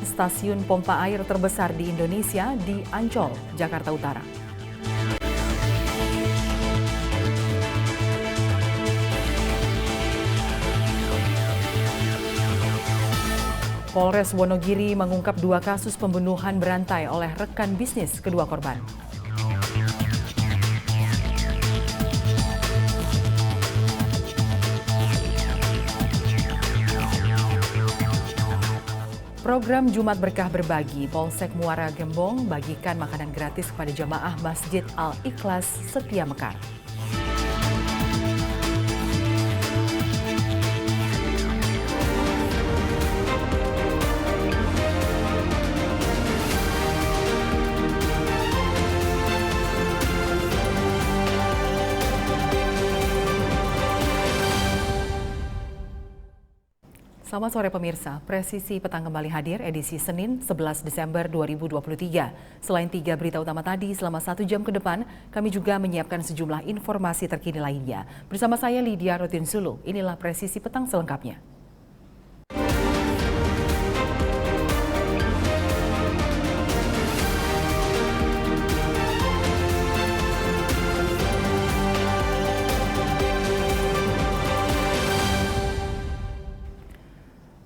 stasiun pompa air terbesar di Indonesia di Ancol, Jakarta Utara. Polres Wonogiri mengungkap 2 kasus pembunuhan berantai oleh rekan bisnis kedua korban. Program Jumat Berkah Berbagi, Polsek Muara Gembong bagikan makanan gratis kepada jamaah Masjid Al-Ikhlas Setia Mekar. Selamat sore pemirsa, Presisi Petang kembali hadir edisi Senin 11 Desember 2023. Selain 3 berita utama tadi, selama 1 jam ke depan, kami juga menyiapkan sejumlah informasi terkini lainnya. Bersama saya Lydia Rotinsulu, inilah Presisi Petang selengkapnya.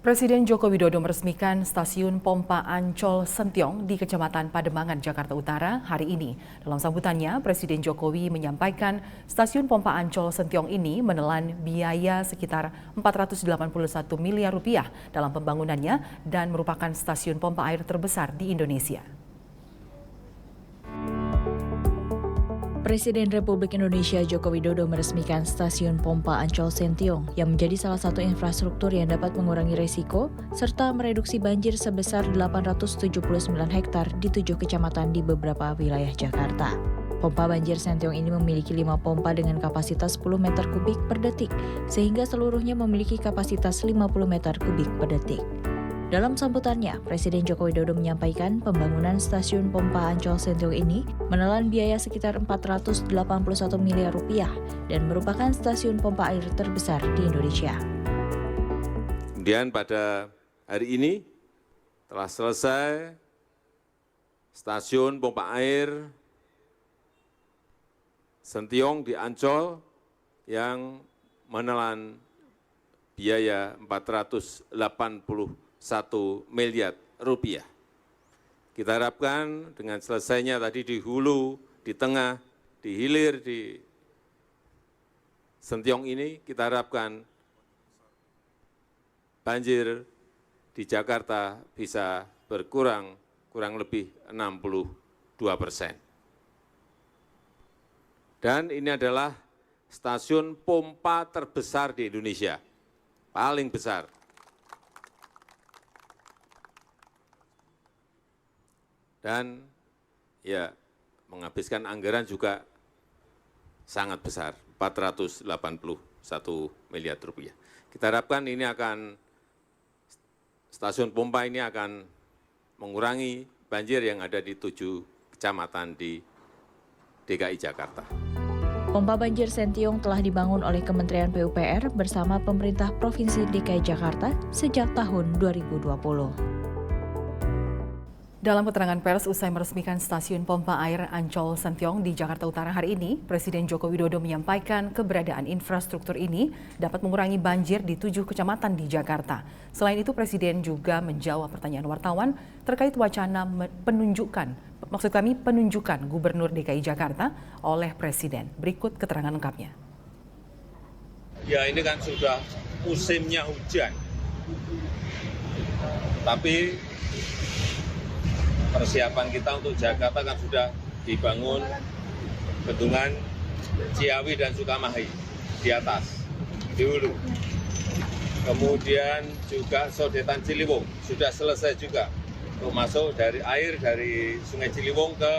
Presiden Joko Widodo meresmikan stasiun pompa Ancol Sentiong di Kecamatan Pademangan, Jakarta Utara hari ini. Dalam sambutannya, Presiden Jokowi menyampaikan stasiun pompa Ancol Sentiong ini menelan biaya sekitar 481 miliar rupiah dalam pembangunannya dan merupakan stasiun pompa air terbesar di Indonesia. Presiden Republik Indonesia Joko Widodo meresmikan stasiun pompa Ancol Sentiong yang menjadi salah satu infrastruktur yang dapat mengurangi risiko serta mereduksi banjir sebesar 879 hektar di 7 kecamatan di beberapa wilayah Jakarta. Pompa banjir Sentiong ini memiliki 5 pompa dengan kapasitas 10 meter kubik per detik, sehingga seluruhnya memiliki kapasitas 50 meter kubik per detik. Dalam sambutannya, Presiden Joko Widodo menyampaikan pembangunan stasiun pompa Ancol Sentiong ini menelan biaya sekitar 481 miliar rupiah dan merupakan stasiun pompa air terbesar di Indonesia. Kemudian pada hari ini telah selesai stasiun pompa air Sentiong di Ancol yang menelan biaya 481 miliar rupiah. Kita harapkan dengan selesainya tadi di hulu, di tengah, di hilir, di Sentiong ini, kita harapkan banjir di Jakarta bisa berkurang kurang lebih 62%. Dan ini adalah stasiun pompa terbesar di Indonesia, paling besar. Dan ya menghabiskan anggaran juga sangat besar, 481 miliar rupiah. Kita harapkan ini stasiun pompa ini akan mengurangi banjir yang ada di 7 kecamatan di DKI Jakarta. Pompa banjir Sentiong telah dibangun oleh Kementerian PUPR bersama pemerintah Provinsi DKI Jakarta sejak tahun 2020. Dalam keterangan pers usai meresmikan stasiun pompa air Ancol Sentiong di Jakarta Utara hari ini, Presiden Joko Widodo menyampaikan keberadaan infrastruktur ini dapat mengurangi banjir di 7 kecamatan di Jakarta. Selain itu, Presiden juga menjawab pertanyaan wartawan terkait wacana penunjukan Gubernur DKI Jakarta oleh Presiden. Berikut keterangan lengkapnya. Ya, ini kan sudah musimnya hujan. Tapi persiapan kita untuk Jakarta kan sudah dibangun bendungan Ciawi dan Sukamahi di atas, di hulu. Kemudian juga Sodetan Ciliwung sudah selesai juga untuk masuk dari air dari Sungai Ciliwung ke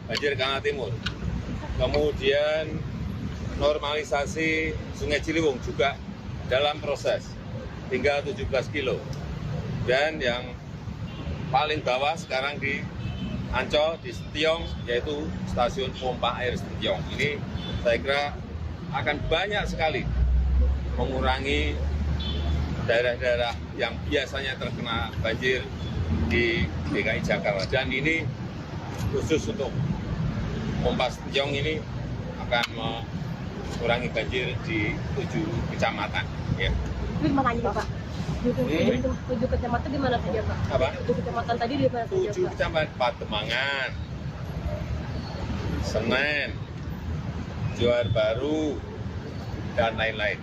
Banjir Kanal Timur. Kemudian normalisasi Sungai Ciliwung juga dalam proses, tinggal 17 kilo. Dan yang paling bawah sekarang di Ancol, di Sentiong, yaitu stasiun pompa air Sentiong. Ini saya kira akan banyak sekali mengurangi daerah-daerah yang biasanya terkena banjir di DKI Jakarta. Dan ini khusus untuk pompa Sentiong ini akan mengurangi banjir di 7 kecamatan. Ya. Itu di mana aja, Pak? 7 kecamatan di mana saja, Pak? Apa? 7 kecamatan tadi di mana saja, 7 Pak? kecamatan, Pademangan, Senen, Johar Baru, dan lain-lain.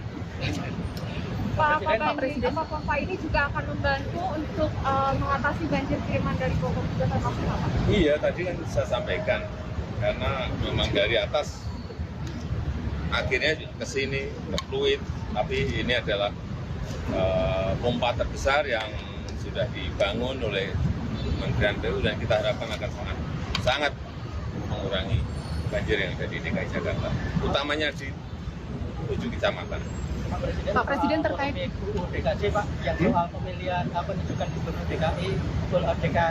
Pak, apakah pompa ini juga akan membantu untuk mengatasi banjir kiriman dari Bogor juga termasuk Pak? Iya, tadi kan saya sampaikan, karena memang dari atas akhirnya ke sini, ke fluid, tapi ini adalah pompa terbesar yang sudah dibangun oleh Kementerian PU dan kita harapkan akan sangat mengurangi banjir yang ada di DKI Jakarta, utamanya di 7 kecamatan. Pak Presiden terkait UU DKJ Pak, yang soal pemilihan penunjukan gubernur DKI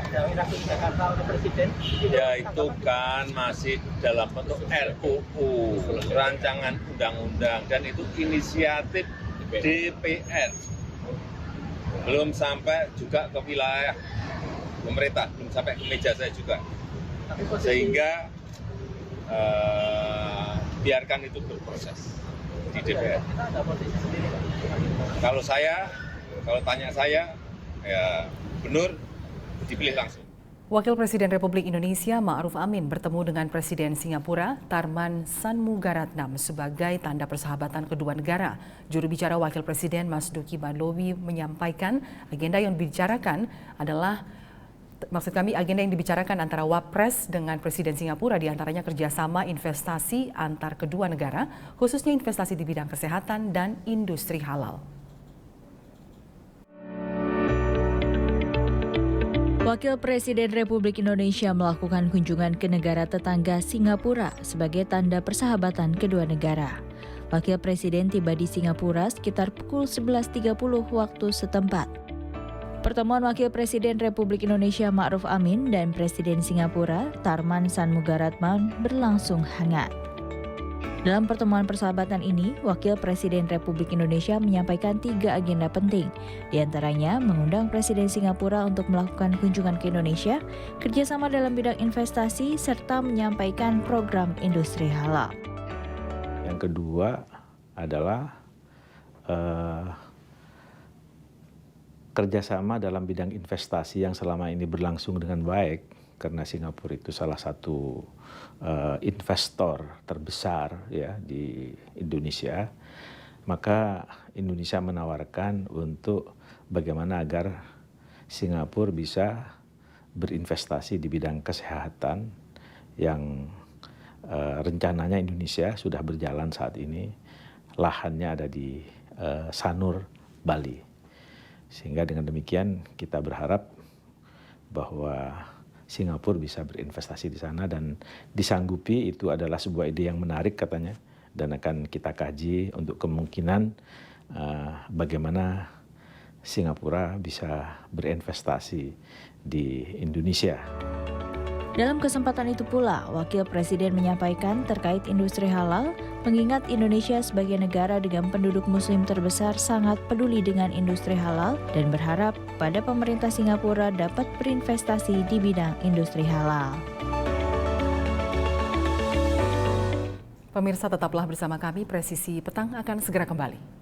daerah Jakarta oleh Presiden. Ya itu kan masih dalam bentuk RUU, rancangan undang-undang, dan itu inisiatif DPR. Belum sampai juga ke wilayah pemerintah, belum sampai ke meja saya juga. Sehingga biarkan itu berproses di DPR. Kalau tanya saya, ya Gubernur dipilih langsung. Wakil Presiden Republik Indonesia Ma'ruf Amin bertemu dengan Presiden Singapura Tharman Shanmugaratnam sebagai tanda persahabatan kedua negara. Juru bicara Wakil Presiden Mas Duki Badlowi menyampaikan agenda yang dibicarakan antara Wapres dengan Presiden Singapura diantaranya kerjasama investasi antar kedua negara, khususnya investasi di bidang kesehatan dan industri halal. Wakil Presiden Republik Indonesia melakukan kunjungan ke negara tetangga Singapura sebagai tanda persahabatan kedua negara. Wakil Presiden tiba di Singapura sekitar pukul 11.30 waktu setempat. Pertemuan Wakil Presiden Republik Indonesia Ma'ruf Amin dan Presiden Singapura Tharman Shanmugaratnam berlangsung hangat. Dalam pertemuan persahabatan ini, Wakil Presiden Republik Indonesia menyampaikan 3 agenda penting, diantaranya mengundang Presiden Singapura untuk melakukan kunjungan ke Indonesia, kerjasama dalam bidang investasi, serta menyampaikan program industri halal. Yang kedua adalah kerjasama dalam bidang investasi yang selama ini berlangsung dengan baik, karena Singapura itu salah satu investor terbesar ya di Indonesia, maka Indonesia menawarkan untuk bagaimana agar Singapura bisa berinvestasi di bidang kesehatan yang rencananya Indonesia sudah berjalan saat ini, lahannya ada di Sanur, Bali. Sehingga dengan demikian kita berharap bahwa Singapura bisa berinvestasi di sana dan disanggupi. Itu adalah sebuah ide yang menarik katanya, dan akan kita kaji untuk kemungkinan bagaimana Singapura bisa berinvestasi di Indonesia. Dalam kesempatan itu pula, Wakil Presiden menyampaikan terkait industri halal, mengingat Indonesia sebagai negara dengan penduduk muslim terbesar sangat peduli dengan industri halal dan berharap pada pemerintah Singapura dapat berinvestasi di bidang industri halal. Pemirsa, tetaplah bersama kami, Presisi Petang akan segera kembali.